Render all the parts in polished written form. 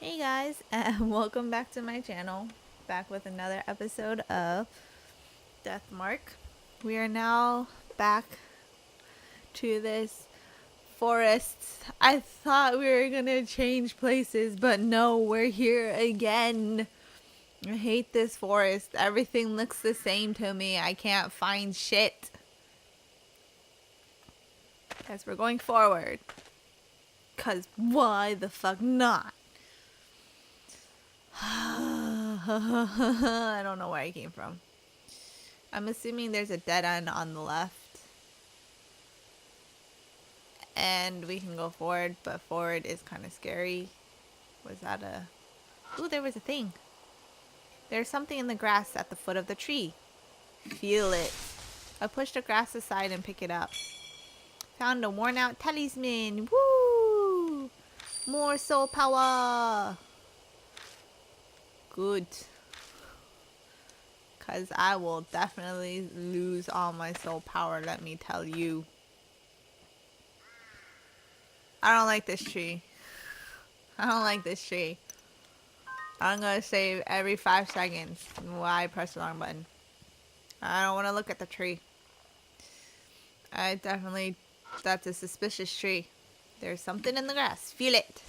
Hey guys, and welcome back to my channel. Back with another episode of Death Mark. We are now back to this forest. I thought we were gonna change places, but no, we're here again. I hate this forest. Everything looks the same to me. I can't find shit. Guys, we're going forward. Cause why the fuck not? I don't know where I came from. I'm assuming there's a dead end on the left. And we can go forward, but forward is kind of scary. Was that a... Ooh, there was a thing. There's something in the grass at the foot of the tree. Feel it. I push the grass aside and pick it up. Found a worn out talisman. Woo! More soul power. Good. Because I will definitely lose all my soul power, let me tell you. I don't like this tree. I don't like this tree. I'm gonna save every 5 seconds while I press the wrong button. I don't want to look at the tree. That's a suspicious tree. There's something in the grass. Feel it.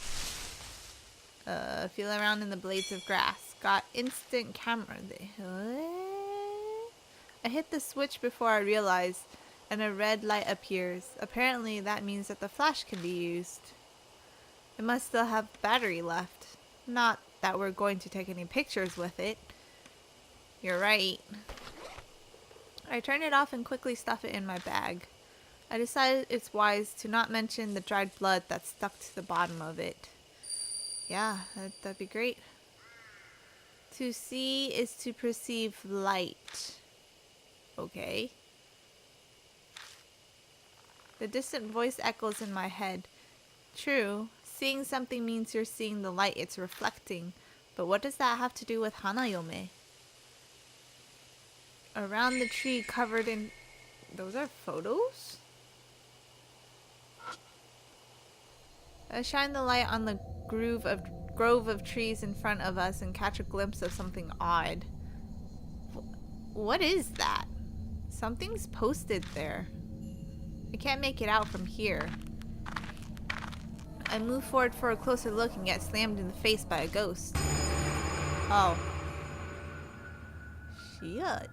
Feel around in the blades of grass. Got instant camera. I hit the switch before I realized, and a red light appears. Apparently that means that the flash can be used. It must still have battery left. Not that we're going to take any pictures with it. You're right. I turn it off and quickly stuff it in my bag. I decided it's wise to not mention the dried blood that's stuck to the bottom of it. Yeah, that'd be great. To see is to perceive light. Okay. The distant voice echoes in my head. True, seeing something means you're seeing the light it's reflecting. But what does that have to do with Hanayome? Around the tree covered in... Those are photos? I shine the light on the grove of trees in front of us and catch a glimpse of something odd. What is that? Something's posted there. I can't make it out from here. I move forward for a closer look and get slammed in the face by a ghost. Oh. Shit.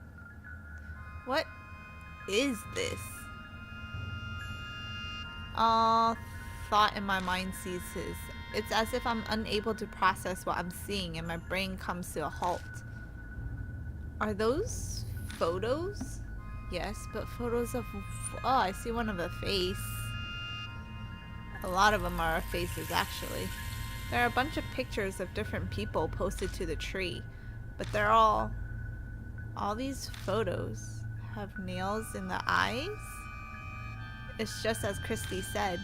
What is this? All thought in my mind ceases. It's as if I'm unable to process what I'm seeing and my brain comes to a halt. Are those photos? Yes, but photos of... Oh, I see one of a face. A lot of them are faces, actually. There are a bunch of pictures of different people posted to the tree, but they're all these photos have nails in the eyes? It's just as Christy said.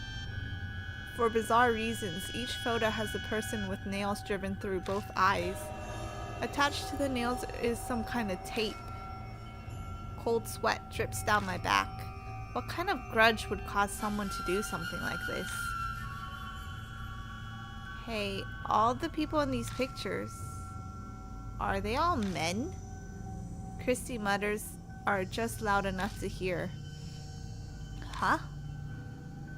For bizarre reasons, each photo has a person with nails driven through both eyes. Attached to the nails is some kind of tape. Cold sweat drips down my back. What kind of grudge would cause someone to do something like this? Hey, all the people in these pictures, are they all men? Christy mutters are just loud enough to hear. Huh?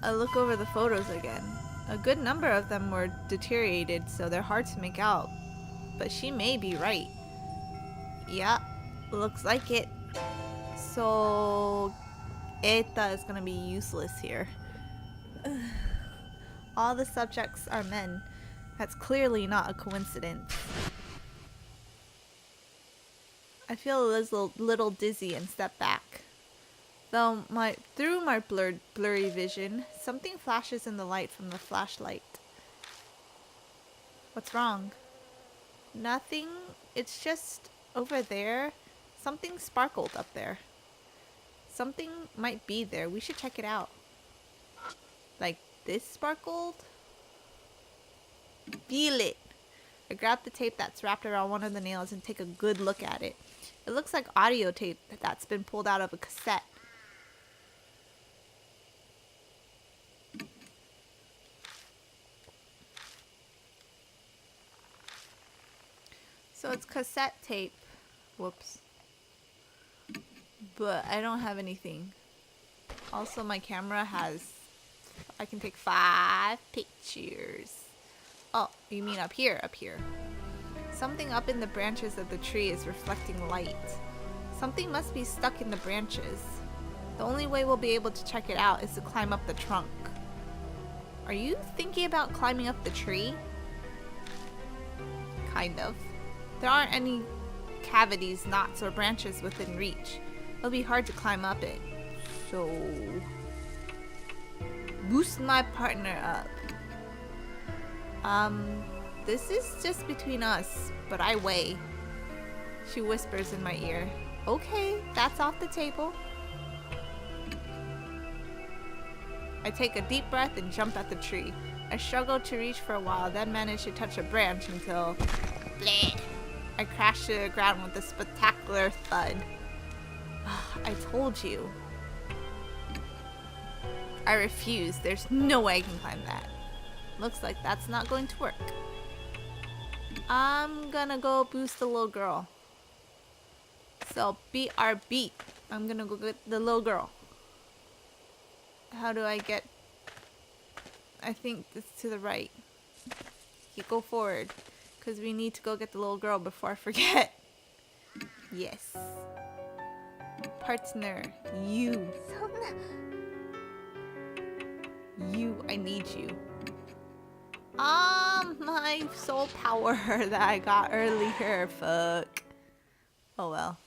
I look over the photos again. A good number of them were deteriorated, so they're hard to make out. But she may be right. Yeah, looks like it. So, Eta is gonna be useless here. All the subjects are men. That's clearly not a coincidence. I feel a little dizzy and step back. Through my blurry vision, something flashes in the light from the flashlight. What's wrong? Nothing. It's just over there. Something sparkled up there. Something might be there. We should check it out. Like this sparkled? Feel it. I grab the tape that's wrapped around one of the nails and take a good look at it. It looks like audio tape that's been pulled out of a cassette. So it's cassette tape. Whoops. But I don't have anything. Also, my camera has... I can take 5 pictures. Oh, you mean up here? Up here. Something up in the branches of the tree is reflecting light. Something must be stuck in the branches. The only way we'll be able to check it out is to climb up the trunk. Are you thinking about climbing up the tree? Kind of. There aren't any cavities, knots, or branches within reach. It'll be hard to climb up it. So... boost my partner up. This is just between us, but I weigh. She whispers in my ear. Okay, that's off the table. I take a deep breath and jump at the tree. I struggle to reach for a while, then manage to touch a branch until... bleh, I crash to the ground with a spectacular thud. I told you. I refuse. There's no way I can climb that. Looks like that's not going to work. I'm gonna go boost the little girl. So, BRB. I'm gonna go get the little girl. How do I get... I think it's to the right. You go forward. Because we need to go get the little girl before I forget. Yes. Partner. You. You. I need you. My soul power that I got earlier. Fuck. Oh well.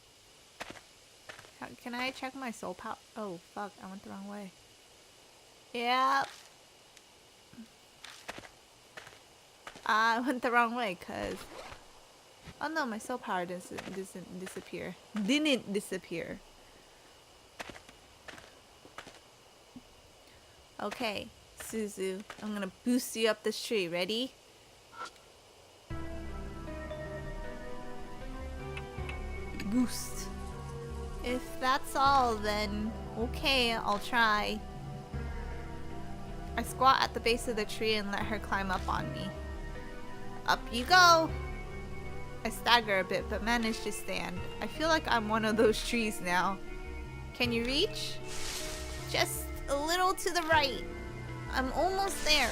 Can I check my soul power? Oh fuck, I went the wrong way. Yep. I went the wrong way because... oh no, my soul power didn't disappear. Didn't disappear. Okay, Suzu, I'm gonna boost you up this tree. Ready? Boost. If that's all, then okay, I'll try. I squat at the base of the tree and let her climb up on me. Up you go! I stagger a bit, but manage to stand. I feel like I'm one of those trees now. Can you reach? Just a little to the right. I'm almost there.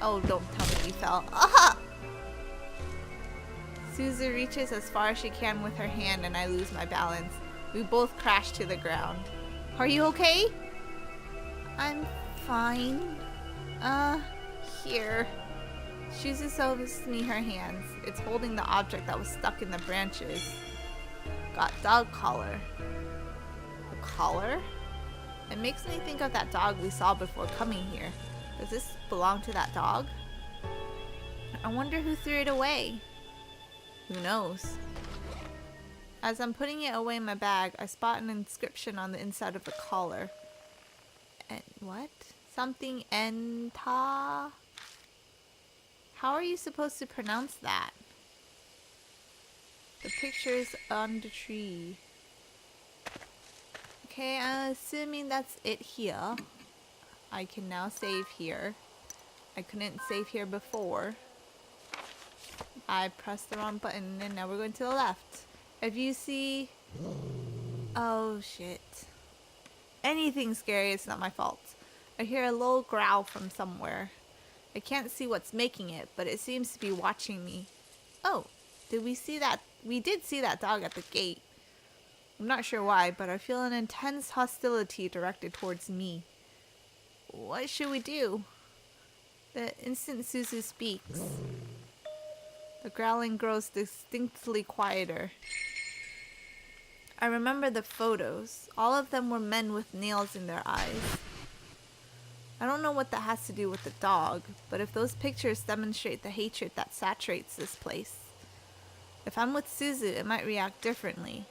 Oh, don't tell me you fell. Aha! Suzu reaches as far as she can with her hand and I lose my balance. We both crash to the ground. Are you okay? I'm fine. Here. Suzu shows me her hands. It's holding the object that was stuck in the branches. Got dog collar. A collar? It makes me think of that dog we saw before coming here. Does this belong to that dog? I wonder who threw it away. Who knows? As I'm putting it away in my bag, I spot an inscription on the inside of the collar. And what? Something Enta? How are you supposed to pronounce that? The picture's on the tree. Okay, I'm assuming that's it here. I can now save here. I couldn't save here before. I pressed the wrong button and now we're going to the left. If you see... oh shit. Anything scary, it's not my fault. I hear a low growl from somewhere. I can't see what's making it, but it seems to be watching me. Oh, did we see that? We did see that dog at the gate. I'm not sure why, but I feel an intense hostility directed towards me. What should we do? The instant Suzu speaks, the growling grows distinctly quieter. I remember the photos. All of them were men with nails in their eyes. I don't know what that has to do with the dog, but if those pictures demonstrate the hatred that saturates this place, if I'm with Suzu, it might react differently.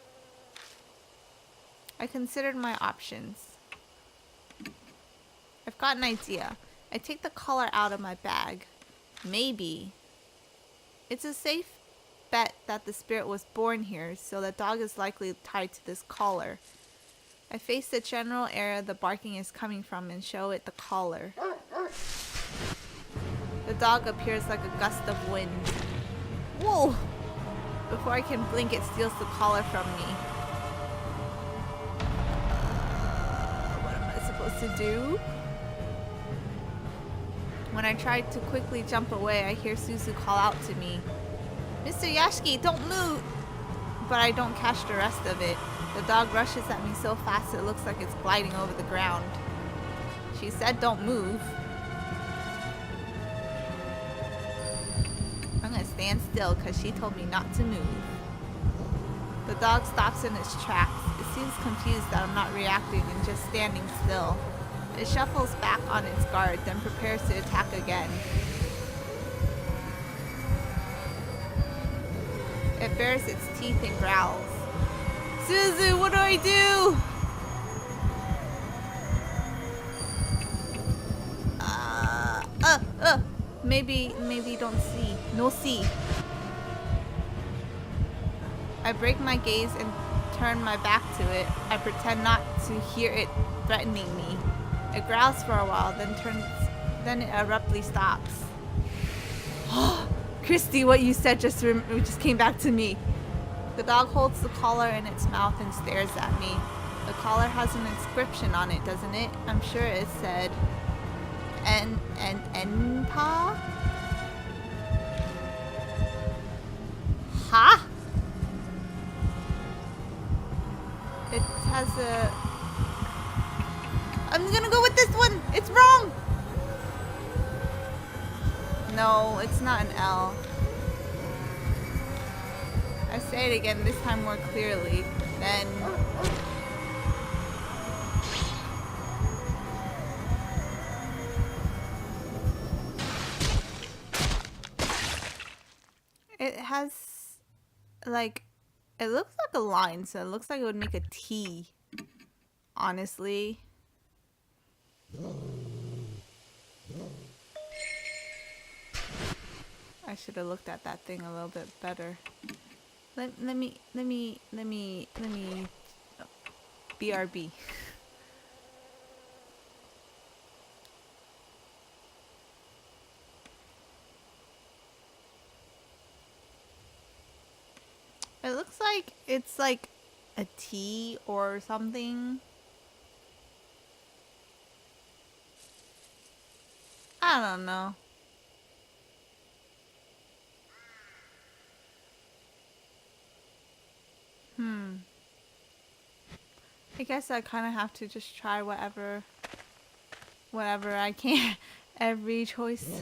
I considered my options. I've got an idea. I take the collar out of my bag. Maybe. It's a safe bet that the spirit was born here, so the dog is likely tied to this collar. I face the general area the barking is coming from and show it the collar. The dog appears like a gust of wind. Whoa! Before I can blink, it steals the collar from me. What am I supposed to do? When I try to quickly jump away, I hear Suzu call out to me. Mr. Yashiki, don't move! But I don't catch the rest of it. The dog rushes at me so fast it looks like it's gliding over the ground. She said don't move. I'm gonna stand still because she told me not to move. The dog stops in its tracks. It seems confused that I'm not reacting and just standing still. It shuffles back on its guard, then prepares to attack again. It bares its teeth and growls. Suzu, what do I do? Maybe don't see. No see. I break my gaze and turn my back to it. I pretend not to hear it threatening me. It growls for a while, then it abruptly stops. Christy, what you said just came back to me. The dog holds the collar in its mouth and stares at me. The collar has an inscription on it, doesn't it? I'm sure it said Enpa? Huh? It has a... I'm gonna go with this one! It's wrong! No, it's not an L. I say it again, this time more clearly. Then... It has... like... It looks like a line, so it looks like it would make a T. Honestly. I should have looked at that thing a little bit better. Let me BRB. It looks like it's like a T or something. I don't know. I guess I kind of have to just try whatever I can. Every choice.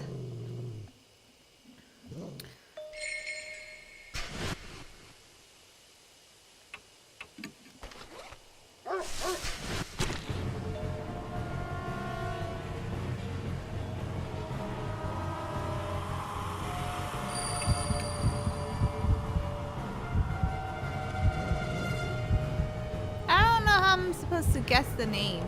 I'm supposed to guess the name.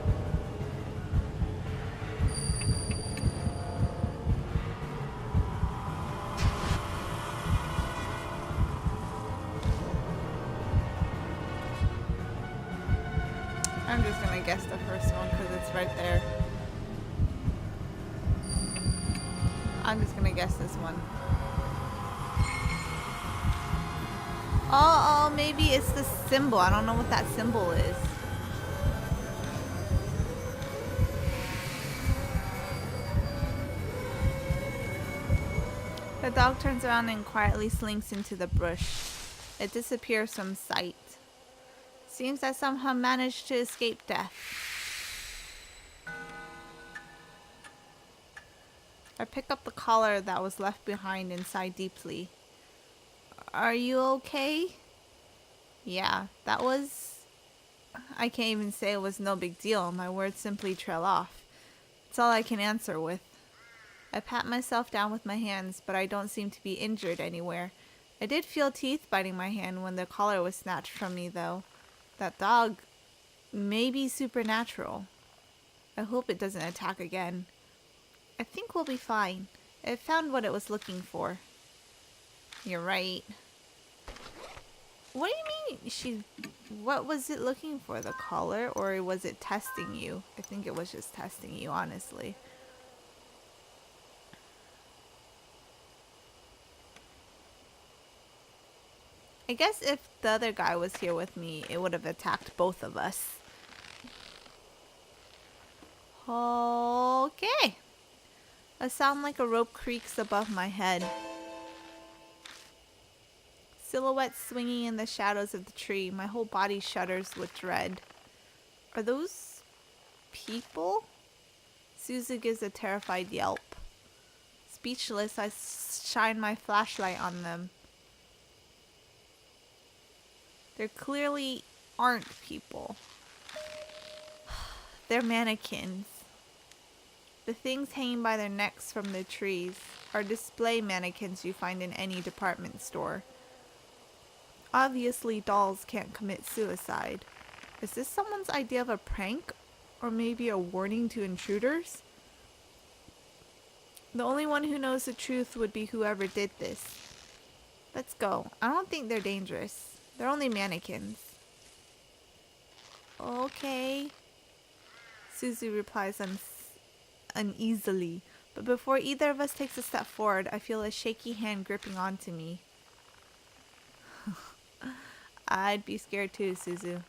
I'm just gonna guess the first one because it's right there. I'm just gonna guess this one. Oh, maybe it's the symbol. I don't know what that symbol is. The dog turns around and quietly slinks into the bush. It disappears from sight. Seems that somehow managed to escape death. I pick up the collar that was left behind and sigh deeply. Are you okay? Yeah, that was... I can't even say it was no big deal. My words simply trail off. It's all I can answer with. I pat myself down with my hands, but I don't seem to be injured anywhere. I did feel teeth biting my hand when the collar was snatched from me, though. That dog may be supernatural. I hope it doesn't attack again. I think we'll be fine. It found what it was looking for. You're right. What do you mean what was it looking for? The collar? Or was it testing you? I think it was just testing you, honestly. I guess if the other guy was here with me, it would have attacked both of us. Okay. A sound like a rope creaks above my head. Silhouettes swinging in the shadows of the tree. My whole body shudders with dread. Are those people? Suzu gives a terrified yelp. Speechless, I shine my flashlight on them. There clearly aren't people. They're mannequins. The things hanging by their necks from the trees are display mannequins you find in any department store. Obviously, dolls can't commit suicide. Is this someone's idea of a prank? Or maybe a warning to intruders? The only one who knows the truth would be whoever did this. Let's go. I don't think they're dangerous. They're only mannequins. Okay. Suzu replies uneasily, but before either of us takes a step forward, I feel a shaky hand gripping onto me. I'd be scared too, Suzu.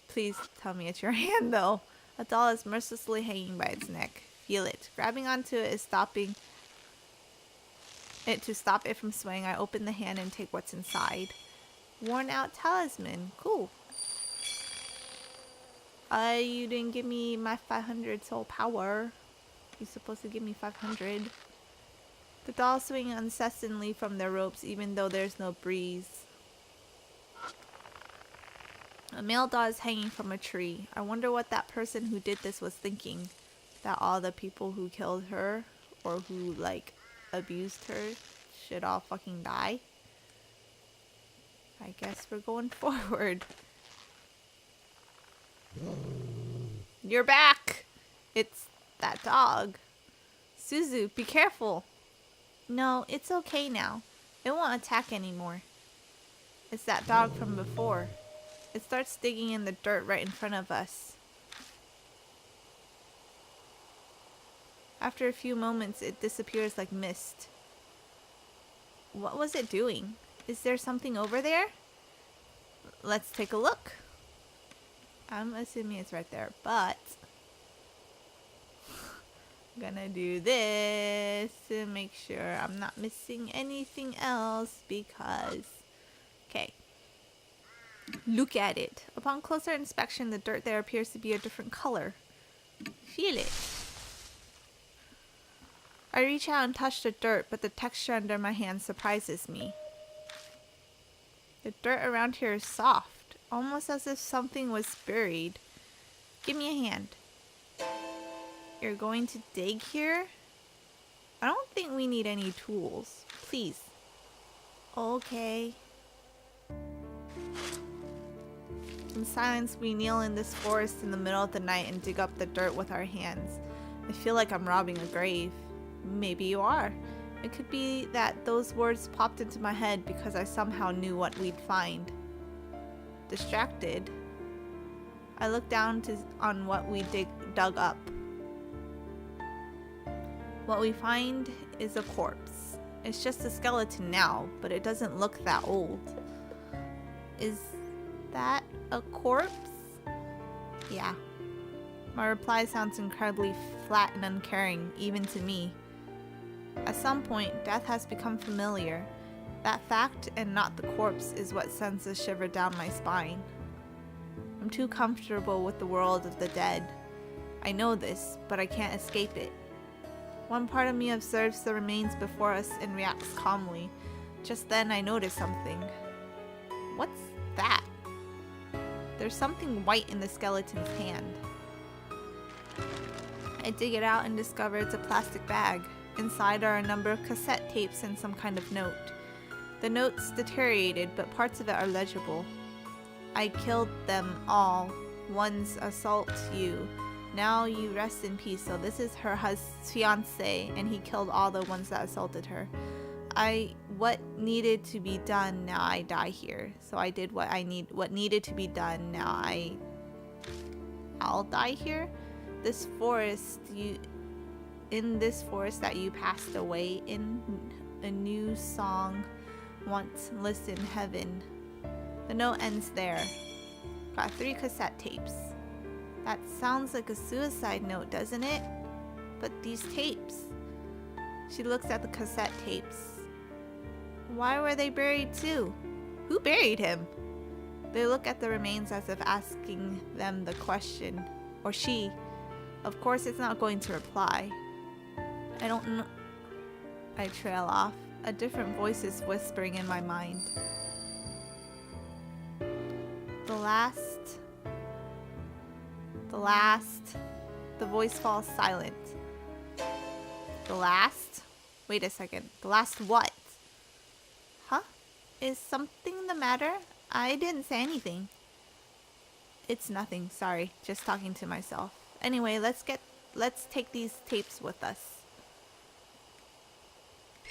Please tell me it's your hand, though. A doll is mercilessly hanging by its neck. Feel it. Grabbing onto it is stopping it to stop it from swaying. I open the hand and take what's inside. Worn out talisman. Cool. You didn't give me my 500 soul power. You're supposed to give me 500. The dolls swing incessantly from their ropes even though there's no breeze. A male doll is hanging from a tree. I wonder what that person who did this was thinking. That all the people who killed her or who, like, abused her should all fucking die. I guess we're going forward. You're back! It's that dog. Suzu, be careful. No, it's okay now. It won't attack anymore. It's that dog from before. It starts digging in the dirt right in front of us. After a few moments, it disappears like mist. What was it doing? Is there something over there? Let's take a look. I'm assuming it's right there, but I'm gonna do this to make sure I'm not missing anything else because... Okay. Look at it. Upon closer inspection, the dirt there appears to be a different color. Feel it. I reach out and touch the dirt, but the texture under my hand surprises me. The dirt around here is soft, almost as if something was buried. Give me a hand. You're going to dig here? I don't think we need any tools. Please. Okay. In silence, we kneel in this forest in the middle of the night and dig up the dirt with our hands. I feel like I'm robbing a grave. Maybe you are. It could be that those words popped into my head because I somehow knew what we'd find. Distracted, I look down on what we dug up. What we find is a corpse. It's just a skeleton now, but it doesn't look that old. Is that a corpse? Yeah. My reply sounds incredibly flat and uncaring, even to me. At some point, death has become familiar. That fact, and not the corpse, is what sends a shiver down my spine. I'm too comfortable with the world of the dead. I know this, but I can't escape it. One part of me observes the remains before us and reacts calmly. Just then, I notice something. What's that? There's something white in the skeleton's hand. I dig it out and discover it's a plastic bag. Inside are a number of cassette tapes and some kind of note. The note's deteriorated, but parts of it are legible. I killed them all. One's assault you. Now you rest in peace. So this is her fiance, and he killed all the ones that assaulted her. What needed to be done, now I die here. So I did what needed to be done, now I'll die here. In this forest that you passed away in, a new song Want, listen, heaven. The note ends there. Got 3 cassette tapes. That sounds like a suicide note, doesn't it? But these tapes. She looks at the cassette tapes. Why were they buried too? Who buried him? They look at the remains as if asking them the question. Or she. Of course it's not going to reply. I don't know. I trail off. A different voice is whispering in my mind. The last. The voice falls silent. The last? Wait a second. The last what? Huh? Is something the matter? I didn't say anything. It's nothing. Sorry. Just talking to myself. Anyway, let's take these tapes with us.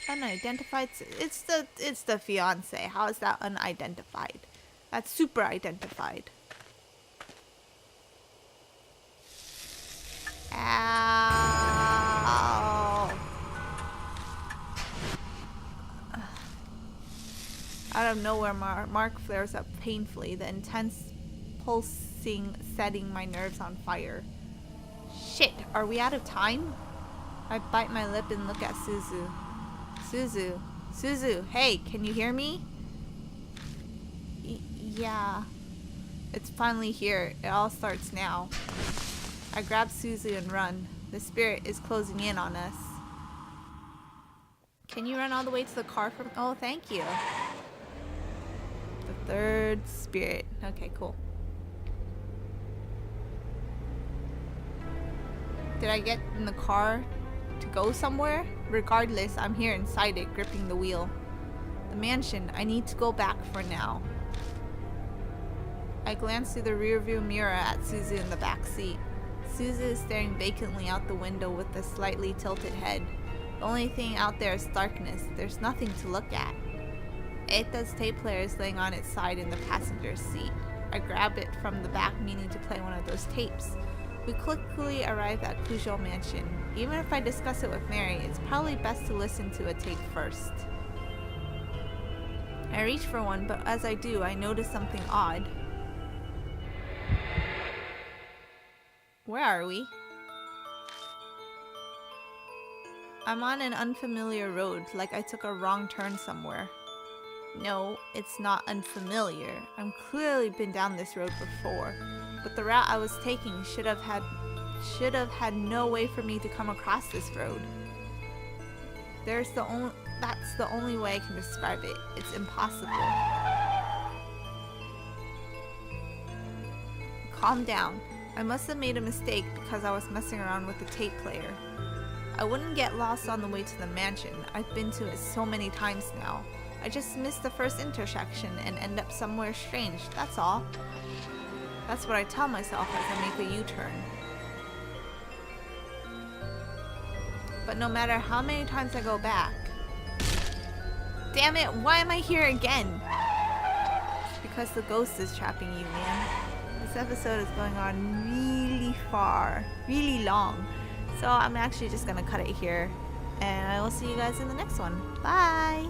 Unidentified. It's the fiance. How is that unidentified? That's super identified. Ow. Out of nowhere, Mark flares up painfully, the intense pulsing setting my nerves on fire. Shit, are we out of time? I bite my lip and look at Suzu. Suzu, hey, can you hear me? Yeah. It's finally here. It all starts now. I grab Suzu and run. The spirit is closing in on us. Can you run all the way to the car from... Oh, thank you. The third spirit. Okay, cool. Did I get in the car to go somewhere? Regardless, I'm here inside it, gripping the wheel. The mansion. I need to go back for now. I glance through the rearview mirror at Suzu in the back seat. Suzu is staring vacantly out the window with a slightly tilted head. The only thing out there is darkness. There's nothing to look at. Eita's tape player is laying on its side in the passenger seat. I grab it from the back, meaning to play one of those tapes. We quickly arrive at Kujo Mansion. Even if I discuss it with Mary, it's probably best to listen to a tape first. I reach for one, but as I do, I notice something odd. Where are we? I'm on an unfamiliar road, like I took a wrong turn somewhere. No, it's not unfamiliar. I've clearly been down this road before, but the route I was taking should have had no way for me to come across this road. That's the only way I can describe it. It's impossible. Calm down. I must have made a mistake because I was messing around with the tape player. I wouldn't get lost on the way to the mansion. I've been to it so many times now. I just missed the first intersection and end up somewhere strange, that's all. That's what I tell myself as I make a U-turn. But no matter how many times I go back... Damn it, why am I here again? Because the ghost is trapping you, man. This episode is going on really far, really long. So I'm actually just gonna cut it here. And I will see you guys in the next one. Bye!